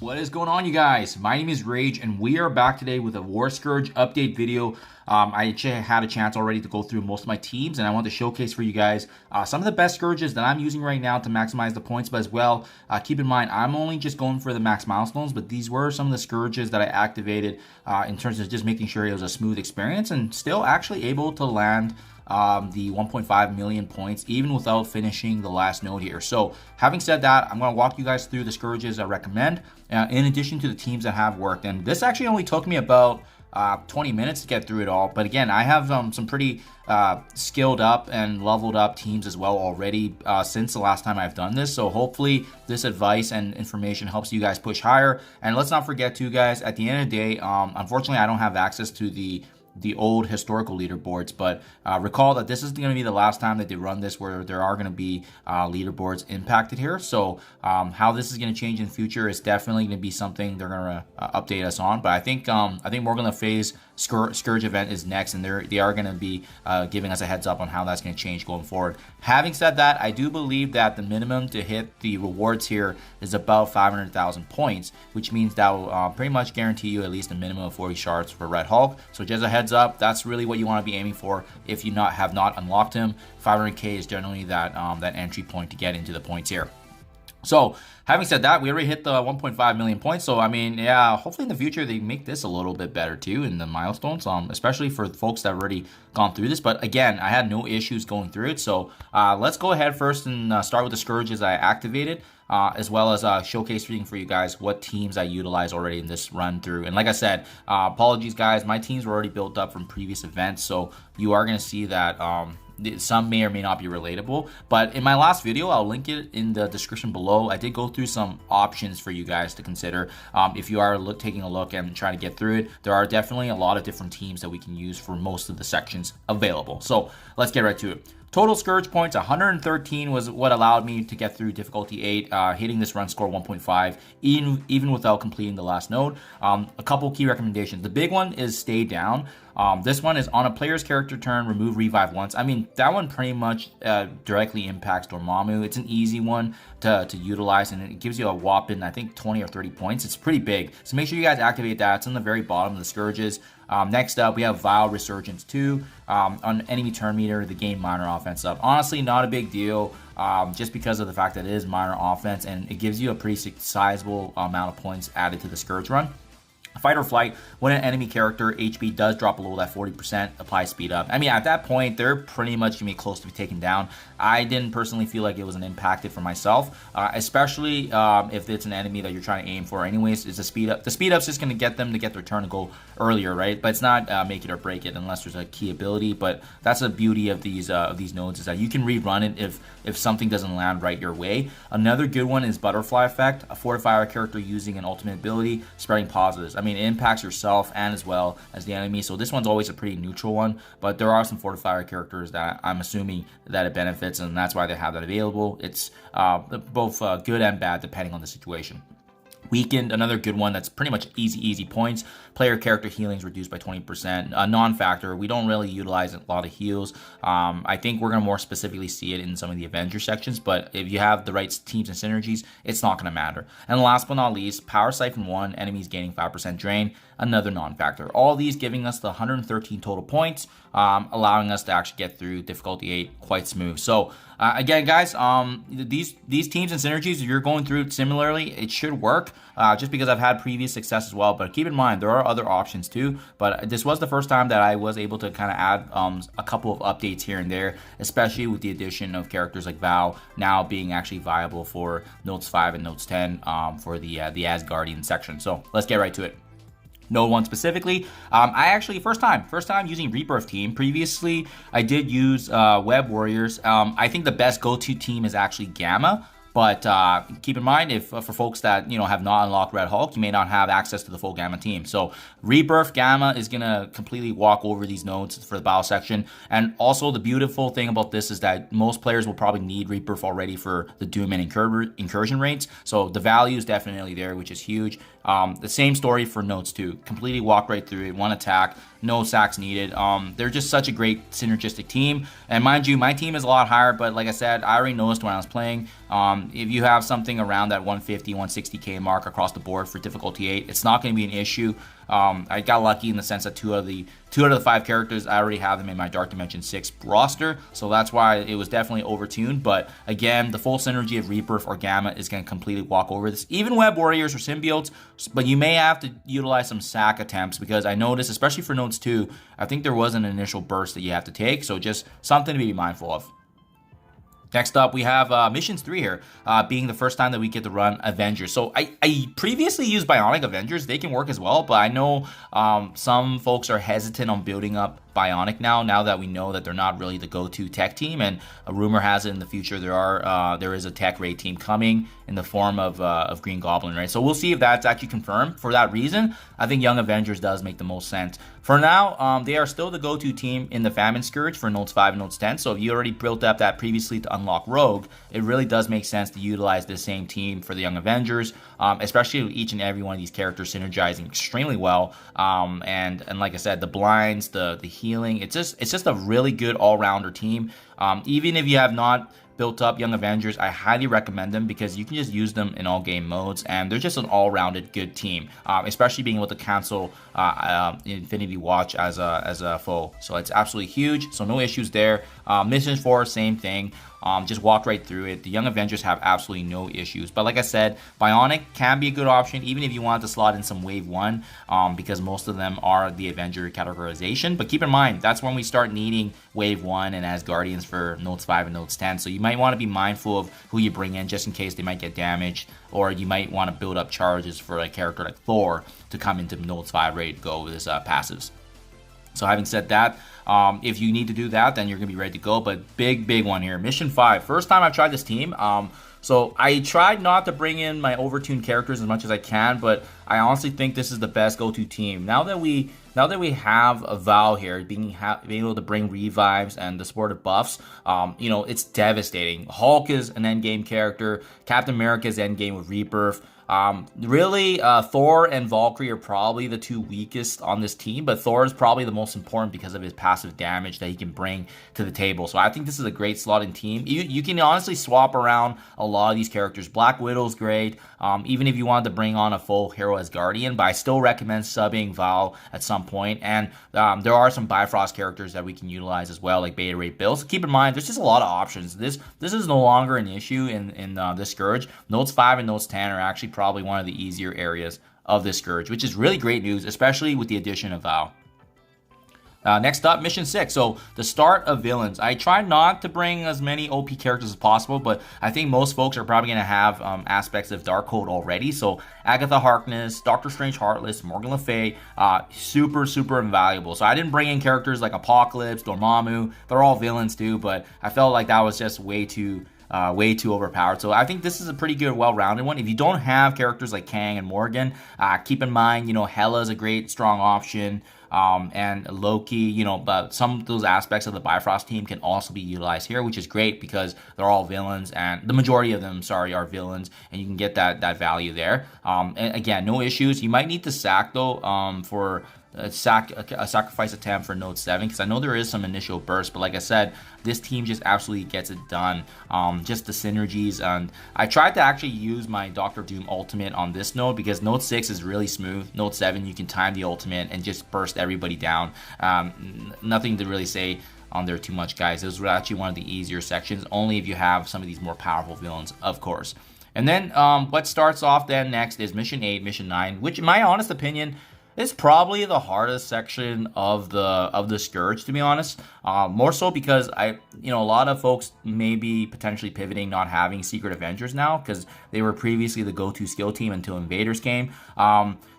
What is going on, you guys? My name is Rayge, and we are back today with a War Scourge update video. I actually had a chance already to go through most of my teams, and I want to showcase for you guys some of the best Scourges that I'm using right now to maximize the points. But as well, keep in mind, I'm only just going for the max milestones, but these were some of the Scourges that I activated in terms of just making sure it was a smooth experience and still actually able to land the 1.5 million points even without finishing the last node here. So having said that, I'm going to walk you guys through the Scourges I recommend in addition to the teams that have worked. And this actually only took me about 20 minutes to get through it all. But again, I have some pretty skilled up and leveled up teams as well already since the last time I've done this. So hopefully this advice and information helps you guys push higher. And let's not forget too, guys, at the end of the day, unfortunately I don't have access to the old historical leaderboards, but recall that this is going to be the last time that they run this where there are going to be leaderboards impacted here. So how this is going to change in the future is definitely going to be something they're going to update us on. But I think Morgan Le Fay's Scourge event is next, and they are going to be giving us a heads up on how that's going to change going forward. Having said that, I do believe that the minimum to hit the rewards here is about 500,000 points, which means that will pretty much guarantee you at least a minimum of 40 shards for Red Hulk. So just a heads up, that's really what you want to be aiming for if you have not unlocked him. 500k is generally that entry point to get into the points here. So having said that, we already hit the 1.5 million points. So I mean, yeah, hopefully in the future they make this a little bit better too in the milestones, especially for folks that have already gone through this. But again, I had no issues going through it. So let's go ahead first and start with the Scourges I activated, as well as showcasing for you guys what teams I utilize already in this run through. And like I said, apologies guys, my teams were already built up from previous events, so you are going to see that some may or may not be relatable. But in my last video, I'll link it in the description below. I did go through some options for you guys to consider if you are taking a look and trying to get through it. There are definitely a lot of different teams that we can use for most of the sections available. So let's get right to it. Total Scourge points, 113 was what allowed me to get through difficulty 8, hitting this run score 1.5, even without completing the last node. A couple key recommendations. The big one is stay down. This one is on a player's character turn, remove revive once. I mean, that one pretty much directly impacts Dormammu. It's an easy one to utilize, and it gives you a whopping, I think, 20 or 30 points. It's pretty big. So make sure you guys activate that. It's on the very bottom of the Scourges. Next up, we have Vile Resurgence 2. On enemy turn meter, the gain minor offense up. Honestly, not a big deal, just because of the fact that it is minor offense, and it gives you a pretty sizable amount of points added to the Scourge run. Fight or flight, when an enemy character HP does drop below that 40%, apply speed up. I mean, at that point, they're pretty much going to be close to be taken down. I didn't personally feel like it was an impacted for myself, especially if it's an enemy that you're trying to aim for anyways. Is the speed up. The speed up's just going to get them to get their turn and go earlier, right? But it's not make it or break it unless there's a key ability. But that's the beauty of these nodes, is that you can rerun it if something doesn't land right your way. Another good one is Butterfly Effect, a fortify character using an ultimate ability, spreading positives. I mean, it impacts yourself and as well as the enemy. So this one's always a pretty neutral one, but there are some fortifier characters that I'm assuming that it benefits, and that's why they have that available. It's both good and bad depending on the situation. Weakened, another good one that's pretty much easy points. Player character healings reduced by 20%. A non-factor, we don't really utilize a lot of heals. I think we're going to more specifically see it in some of the Avenger sections, but if you have the right teams and synergies, it's not going to matter. And last but not least, Power Siphon 1, enemies gaining 5% drain, another non-factor. All these giving us the 113 total points, allowing us to actually get through difficulty 8 quite smooth. So again, guys, these teams and synergies, if you're going through it similarly, it should work, just because I've had previous success as well. But keep in mind, there are other options too. But this was the first time that I was able to kind of add a couple of updates here and there, especially with the addition of characters like Val now being actually viable for Notes 5 and Notes 10 for the Asgardian section. So let's get right to it. Node 1 specifically, I actually first time using Rebirth team. Previously, I did use Web Warriors. I think the best go-to team is actually Gamma. But keep in mind, if for folks that have not unlocked Red Hulk, you may not have access to the full Gamma team. So Rebirth Gamma is gonna completely walk over these nodes for the battle section. And also the beautiful thing about this is that most players will probably need Rebirth already for the Doom and Incursion rates. So the value is definitely there, which is huge. The same story for Notes 2. Completely walked right through it, one attack, no sacks needed. They're just such a great synergistic team. And mind you, my team is a lot higher, but like I said, I already noticed when I was playing, if you have something around that 150, 160k mark across the board for difficulty 8, it's not going to be an issue. I got lucky in the sense that two out of the 5 characters, I already have them in my Dark Dimension 6 roster, so that's why it was definitely overtuned. But again, the full synergy of Rebirth or Gamma is going to completely walk over this. Even Web Warriors or Symbiotes, but you may have to utilize some sack attempts, because I noticed, especially for Notes 2, I think there was an initial burst that you have to take, so just something to be mindful of. Next up, we have Missions 3 here, being the first time that we get to run Avengers. So I previously used Bionic Avengers. They can work as well, but I know some folks are hesitant on building up Bionic now that we know that they're not really the go-to tech team, and a rumor has it in the future there is a tech raid team coming in the form of Green Goblin, right? So we'll see if that's actually confirmed. For that reason, I think Young Avengers does make the most sense. For now, they are still the go-to team in the Famine Scourge for Notes 5 and Notes 10, so if you already built up that previously to unlock Rogue, it really does make sense to utilize the same team for the Young Avengers, especially with each and every one of these characters synergizing extremely well, and like I said, the blinds, the healing, it's just a really good all-rounder team. Even if you have not built up Young Avengers, I highly recommend them, because you can just use them in all game modes, and they're just an all-rounded good team, especially being able to cancel Infinity Watch as a foe. So it's absolutely huge, so no issues there. Missions 4, same thing. Just walk right through it. The Young Avengers have absolutely no issues. But like I said, Bionic can be a good option, even if you want to slot in some Wave 1, because most of them are the Avenger categorization. But keep in mind, that's when we start needing Wave 1 and Asgardians for Notes 5 and Notes 10. So you might want to be mindful of who you bring in, just in case they might get damaged, or you might want to build up charges for a character like Thor to come into Notes 5 ready to go with his passives. So having said that, if you need to do that, then you're going to be ready to go. But big one here. Mission 5. First time I've tried this team. So I tried not to bring in my overtuned characters as much as I can, but I honestly think this is the best go-to team. Now that we have a Val here, being able to bring revives and the supportive buffs, it's devastating. Hulk is an endgame character. Captain America is endgame with Rebirth. Really, Thor and Valkyrie are probably the two weakest on this team, but Thor is probably the most important because of his passive damage that he can bring to the table. So I think this is a great slotting team. You can honestly swap around a lot of these characters. Black Widow's great, even if you wanted to bring on a full hero as Guardian, but I still recommend subbing Val at some point. And there are some Bifrost characters that we can utilize as well, like Beta Ray Bill. So keep in mind, there's just a lot of options. This is no longer an issue in this Scourge. Notes 5 and Notes 10 are actually probably one of the easier areas of this Scourge, which is really great news, especially with the addition of Val. Next up, Mission 6. So the start of villains. I try not to bring as many OP characters as possible, but I think most folks are probably going to have aspects of Darkhold already. So Agatha Harkness, Doctor Strange Heartless, Morgan Le Fay, super invaluable. So I didn't bring in characters like Apocalypse, Dormammu. They're all villains too, but I felt like that was just way too overpowered. So I think this is a pretty good, well-rounded one. If you don't have characters like Kang and Morgan, keep in mind, Hela is a great, strong option. And Loki, but some of those aspects of the Bifrost team can also be utilized here, which is great because they're all villains, and the majority of them, are villains, and you can get that value there. And again, no issues. You might need to sack though, for a sacrifice attempt for Note 7, because I know there is some initial burst, but like I said, this team just absolutely gets it done. Just the synergies, and I tried to actually use my Doctor Doom ultimate on this node because Note 6 is really smooth. Note 7, you can time the ultimate and just burst everybody down. Nothing to really say on there too much, guys. This was actually one of the easier sections, only if you have some of these more powerful villains, of course. And then what starts off then next is Mission 8, Mission 9, which in my honest opinion, it's probably the hardest section of the Scourge, to be honest. More so because a lot of folks may be potentially pivoting, not having Secret Avengers now, because they were previously the go-to skill team until Invaders came.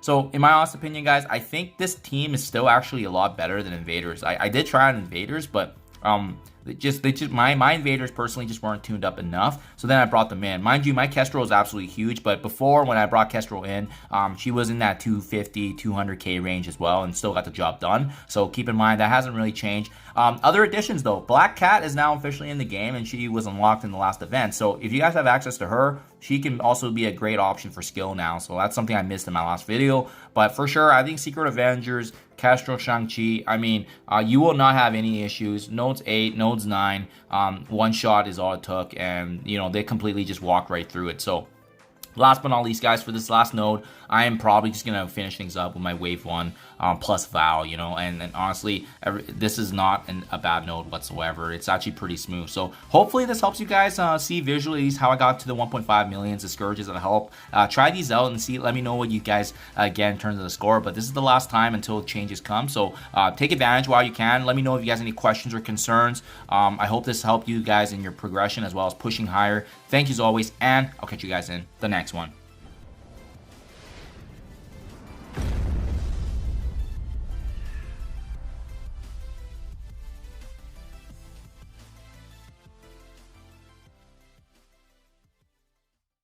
So in my honest opinion, guys, I think this team is still actually a lot better than Invaders. I did try out Invaders, but my Invaders personally just weren't tuned up enough, so then I brought them in. Mind you, my Kestrel is absolutely huge, but before, when I brought Kestrel in, she was in that 250, 200k range as well, and still got the job done. So keep in mind, that hasn't really changed. Other additions though, Black Cat is now officially in the game, and she was unlocked in the last event. So if you guys have access to her, she can also be a great option for skill now. So that's something I missed in my last video. But for sure, I think Secret Avengers, Castro Shang-Chi, I mean, you will not have any issues. Nodes 8, Nodes 9, one shot is all it took, and you know, they completely just walk right through it. So last but not least, guys, for this last node, I am probably just going to finish things up with my Wave 1 plus Val, you know, and honestly, this is not a bad node whatsoever. It's actually pretty smooth. So hopefully this helps you guys see visually how I got to the 1.5 millions of Scourges that help. Try these out and see. Let me know what you guys get in terms of the score, but this is the last time until changes come. So take advantage while you can. Let me know if you guys have any questions or concerns. I hope this helped you guys in your progression as well as pushing higher. Thank you as always, and I'll catch you guys in the next one.